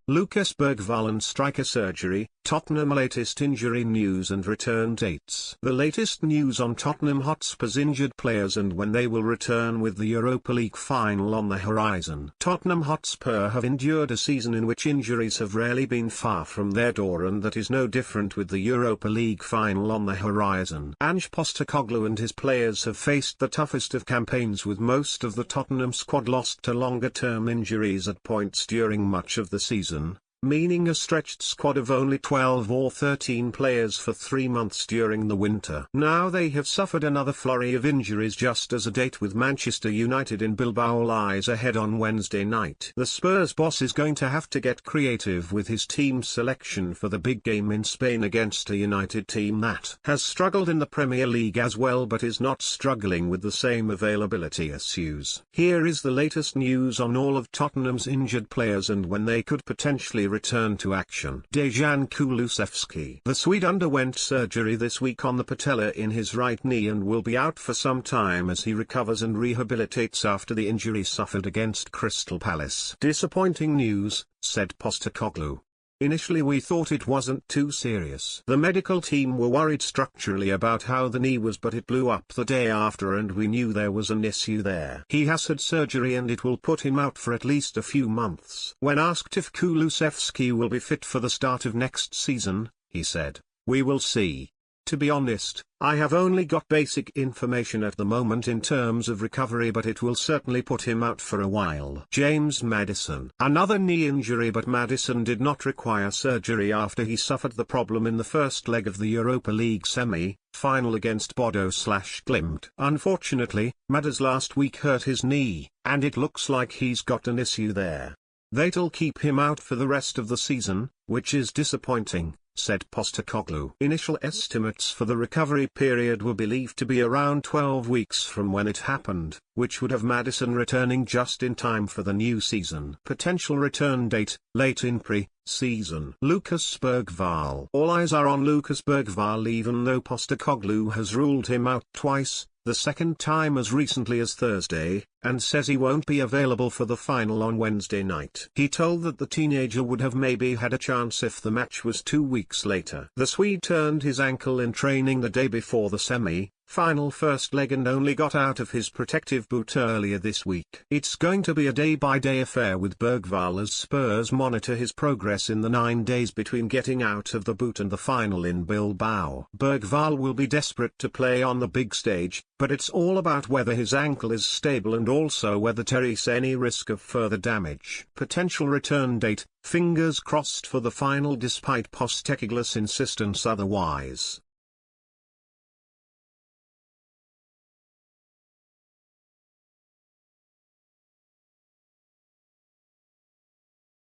Lucas Bergvall and striker surgery, Tottenham latest injury news and return dates. The latest news on Tottenham Hotspur's injured players and when they will return with the Europa League final on the horizon. Tottenham Hotspur have endured a season in which injuries have rarely been far from their door, and that is no different with the Europa League final on the horizon. Ange Postecoglou and his players have faced the toughest of campaigns, with most of the Tottenham squad lost to longer-term injuries at points during much of the season, meaning a stretched squad of only 12 or 13 players for 3 months during the winter. Now they have suffered another flurry of injuries just as a date with Manchester United in Bilbao lies ahead on Wednesday night. The Spurs boss is going to have to get creative with his team selection for the big game in Spain against a United team that has struggled in the Premier League as well but is not struggling with the same availability issues. Here is the latest news on all of Tottenham's injured players and when they could potentially return to action. Dejan Kulusevski. The Swede underwent surgery this week on the patella in his right knee and will be out for some time as he recovers and rehabilitates after the injury suffered against Crystal Palace. Disappointing news, said Postecoglou. Initially we thought it wasn't too serious. The medical team were worried structurally about how the knee was, but it blew up the day after and we knew there was an issue there. He has had surgery and it will put him out for at least a few months. When asked if Kulusevski will be fit for the start of next season, he said, "We will see. To be honest, I have only got basic information at the moment in terms of recovery, but it will certainly put him out for a while." James Maddison. Another knee injury, but Maddison did not require surgery after he suffered the problem in the first leg of the Europa League semi-final against Bodo/Glimt. Unfortunately, Maddis last week hurt his knee, and it looks like he's got an issue there. That'll keep him out for the rest of the season, which is disappointing, said Postecoglou. Initial estimates for the recovery period were believed to be around 12 weeks from when it happened, which would have Maddison returning just in time for the new season. Potential return date, late in pre-season. Lucas Bergvall. All eyes are on Lucas Bergvall even though Postecoglou has ruled him out twice, the second time as recently as Thursday, and says he won't be available for the final on Wednesday night. He told that the teenager would have maybe had a chance if the match was 2 weeks later. The Swede turned his ankle in training the day before the semi-final first leg and only got out of his protective boot earlier this week. It's going to be a day-by-day affair with Bergvall as Spurs monitor his progress in the 9 days between getting out of the boot and the final in Bilbao. Bergvall will be desperate to play on the big stage, but it's all about whether his ankle is stable and also whether there is any risk of further damage. Potential return date, fingers crossed for the final despite Postecoglou's insistence otherwise.